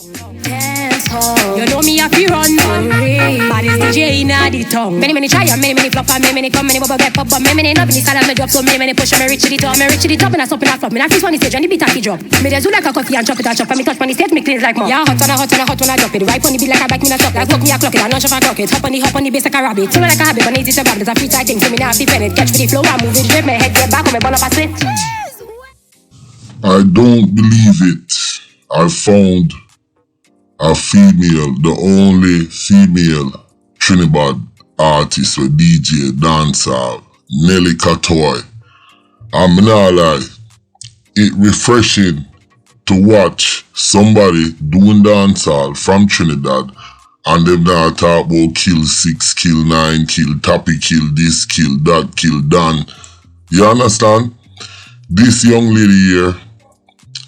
Dancehall. You know me have to run. But it's DJ in the tongue. Many try and many flop and many come, many bubble get pop, but many love in the style and me drop. So many push and me reach to the top. Me reach to the top and I stop and I flop. Me not fix on the stage and the beat and the drop. Me just do like a coffee and chop it and chop. And me touch on the stage, me clean like mop. Yeah, hot when I drop it. Right on the beat like a bike, me not stop. Like look me a clock it, I don't shove and clock it. Hop on the bass like a rabbit. So like a habit, but easy to grab. There's a free tight thing, so me not have to pen it. Catch with the flow, I move it, drip, my head get back, on me ball up a slit. I don't believe it. I found a female, the only female Trinibad artist or DJ dancehall, Nelly Cottoy. I'm not lie, it's refreshing to watch somebody doing dancehall from Trinidad and them not talk about kill 6, kill 9, kill Tappy, kill this, kill that, kill Dan. You understand? This young lady here,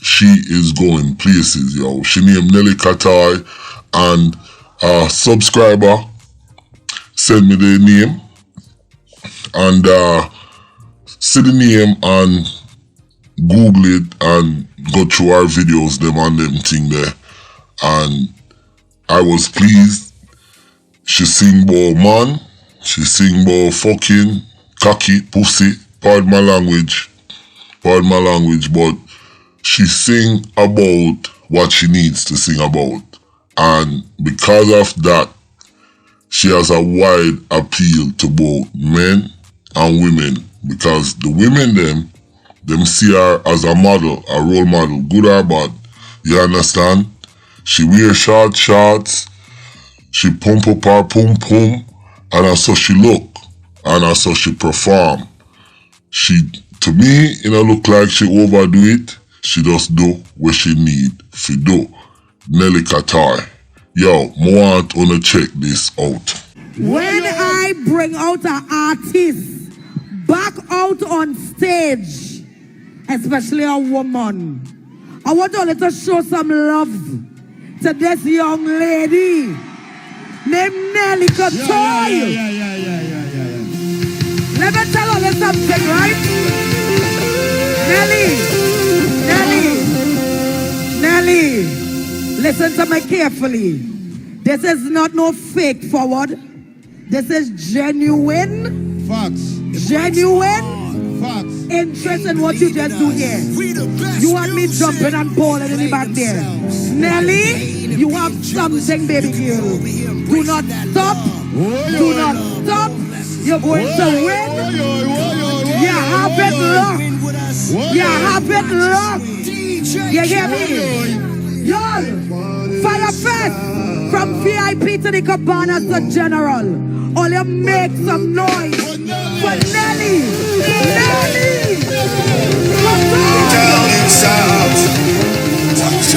she is going places, yo. She named Nelly Cottoy, and a subscriber sent me the name, and see the name and Google it and go through our videos, them and them thing there, and I was pleased. She sing about man, she sing about fucking cocky pussy, pardon my language, but she sing about what she needs to sing about. And because of that, she has a wide appeal to both men and women. Because the women them see her as a model, a role model, good or bad. You understand? She wear short shorts, she pump up her pum pum, and that's how she look. And that's how she perform. To me, it don't look like she overdo it. She just do what she need to do. Nelly Cottoy. Yo, I want to check this out. When I bring out an artist back out on stage, especially a woman, I want you to show some love to this young lady named Nelly Cottoy. Yeah. Let me tell you something, right? Nelly, listen to me carefully. This is not no fake forward. This is genuine. Facts. Genuine. Facts. Interest in what you just do here. You want me jumping and balling in the back there. Nelly, you have something, baby girl. Do not stop. Do not stop. You're going to win. You have it locked. You have it locked. You hear me? Y'all, Fire Fest from VIP to the Cabana to General. All you make some noise for Nelly. Nelly! Down in South,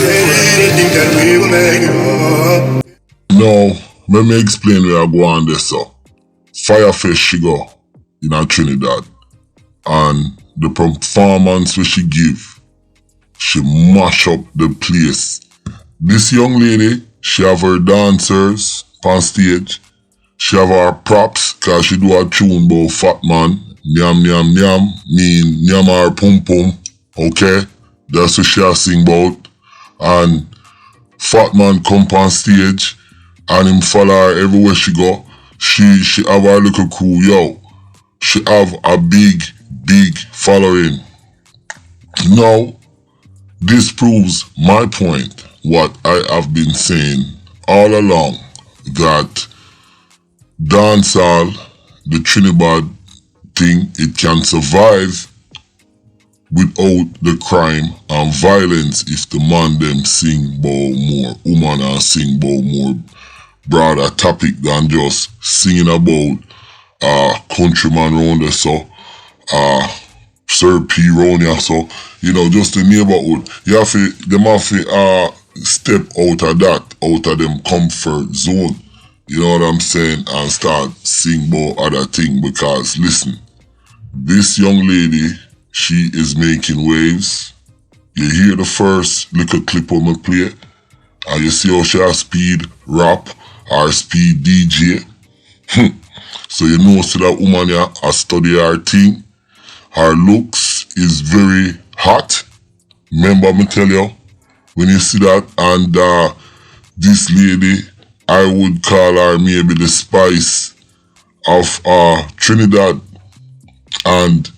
anything that we will make up. No, let me explain where I go on this, so. Firefest she go in a Trinidad, and the performance which she give, she mash up the place. This young lady, she have her dancers on stage, she have her props, cause she do a tune about fat man, nyam nyam nyam, mean nyam her pum pum, okay? That's what she a sing about. And fat man come on stage, and him follow her everywhere she go. She have her little crew, yo. She have a big following. Now, this proves my point, what I have been saying all along, that dancehall, the Trinidad thing, it can survive without the crime and violence if the man them sing about more, woman and sing about more broader topic than just singing about countryman round there, so Sir P round here, so you know, just the neighborhood. You have to, them have to step out of that, out of them comfort zone. You know what I'm saying? And start sing about other thing, because listen, this young lady, she is making waves. You hear the first little clip on me play, and you see how she has speed rap or speed DJ. So you know, so that woman here, I study her thing. Her looks is very hot. Remember me tell you, when you see that, and this lady, I would call her maybe the spice of Trinidad. And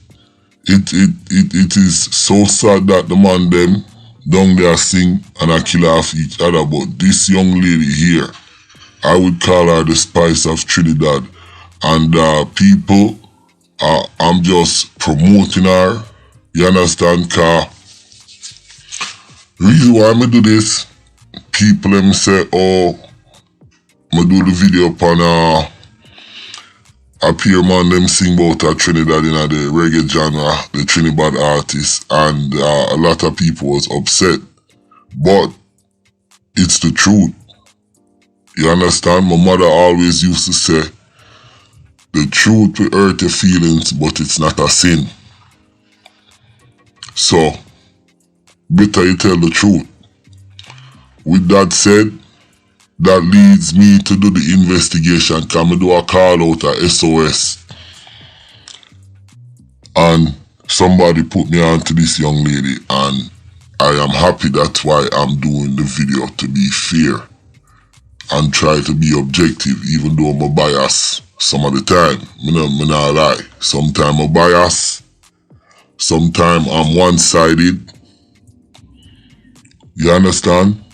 it is so sad that the man them down there sing and I kill off each other. But this young lady here, I would call her the spice of Trinidad. And people, I'm just promoting her. You understand? Cause reason why I do this, people them say, oh, I do the video upon a peer man them sing about Trinidad in the reggae genre, the Trinibad artist, and a lot of people was upset. But it's the truth. You understand? My mother always used to say, the truth will hurt your feelings, but it's not a sin. So, better you tell the truth. With that said, that leads me to do the investigation. Can I do a call out a SOS? And somebody put me on to this young lady, and I am happy. That's why I'm doing the video, to be fair and try to be objective, even though I'm a bias some of the time. Me not lie. Sometimes I'm bias. Sometimes I'm one-sided. You understand?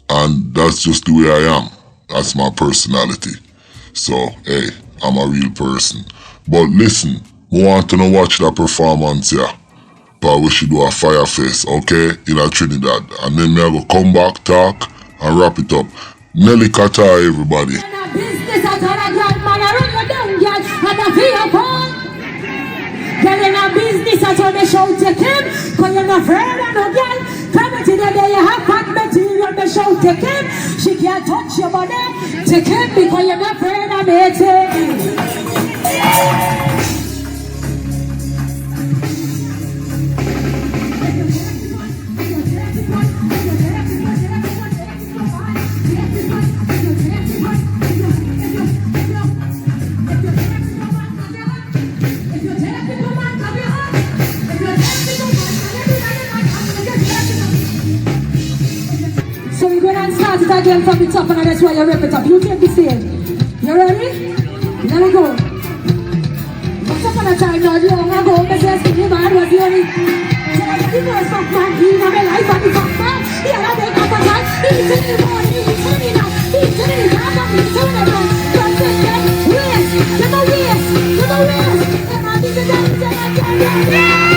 And that's just the way I am. That's my personality. So, hey, I'm a real person. But listen, we want to watch that performance here. But we should do a fire fest, okay? In a Trinidad. And then me I go come back, talk, and wrap it up. Nelly, Cottoy, everybody. Girl, in a business, that's what they shout to him. Cause you're not afraid of no girl. Come to the day you have fat material, they shout to him. She can't touch your body. Take him because you're not afraid of it. So we're going to start it again from the top, and that's why you rip it up. You take the stage. You ready? Let me go. Once upon a time, not long ago, Mrs. Trinibad was the only. So I the first fuck man in my life, and the fuck man. Yeah, I make up a time. He's in the morning, he's in it now. He's in it now, he's in it now. Don't take that. Waste. Give a waste. Give a waste. And I think the dance, and I can't get it.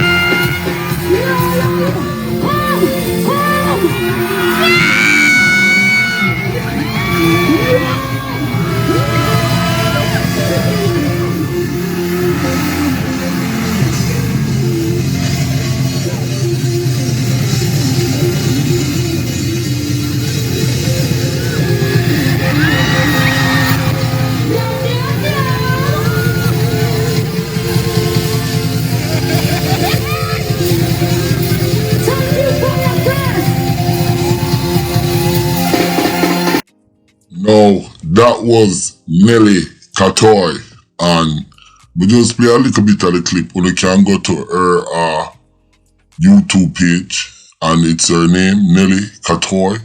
Now, that was Nelly, Cottoy, and we just play a little bit of the clip. When you can go to her YouTube page, and it's her name, Nelly, Cottoy,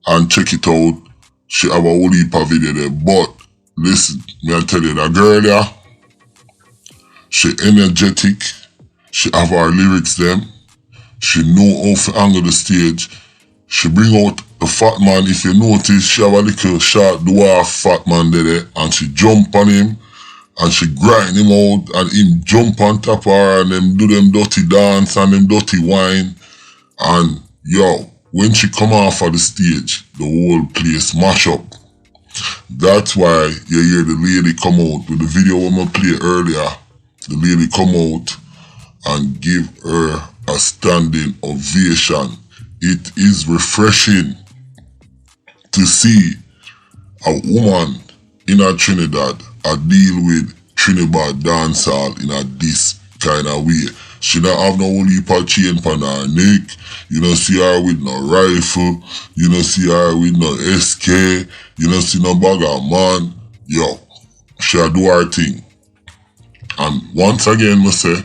and check it out. She have a whole heap of video there. But listen, me I tell you, that girl there, she energetic, she have her lyrics them, she know how to angle the stage. She bring out the fat man. If you notice, she have a little short dwarf fat man there, and she jump on him, and she grind him out, and him jump on top of her, and them do them dirty dance, and them dirty wine. And yo, when she come off of the stage, the whole place mash up. That's why you hear the lady come out with the video when I play earlier. The lady come out and give her a standing ovation. It is refreshing to see a woman in a Trinidad deal with Trinidad dancehall in a this kind of way. She don't have no whole heap of chain on her neck. You don't see her with no rifle. You don't see her with no SK. You don't see no bag of man. Yo, she do her thing. And once again, I say,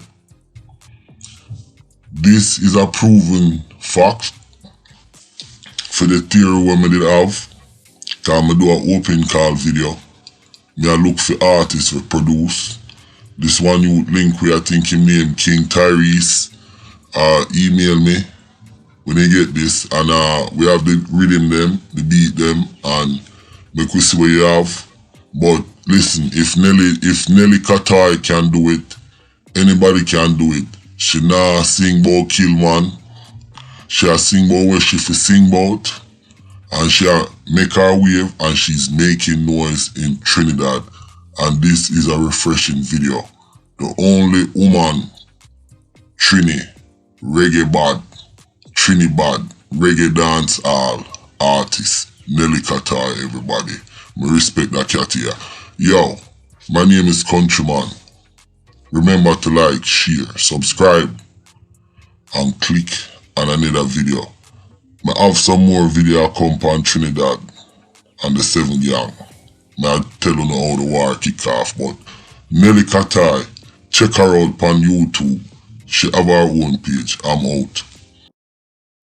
this is a proven fact for the theory we did have. Cause I do an open call video. Me I look for artists to produce. This one you link where I think him name King Tyrese. Email me when they get this, and we have the rhythm them, the beat them, and make we see what you have. But listen, if Nelly Cottoy can do it, anybody can do it. She nah sing about kill man. She a sing about what she fi sing about. And she a make her wave, and she's making noise in Trinidad. And this is a refreshing video. The only woman, Trinibad, reggae dancehall artist, Nelly Cottoy, everybody. Me respect that cat here. Yo, my name is Countryman. Remember to like, share, subscribe, and click on another video. I have some more video come on Trinidad and the 7 Gang. I tell you how the war kick off, but Nelly Cottoy, check her out on YouTube. She have her own page. I'm out.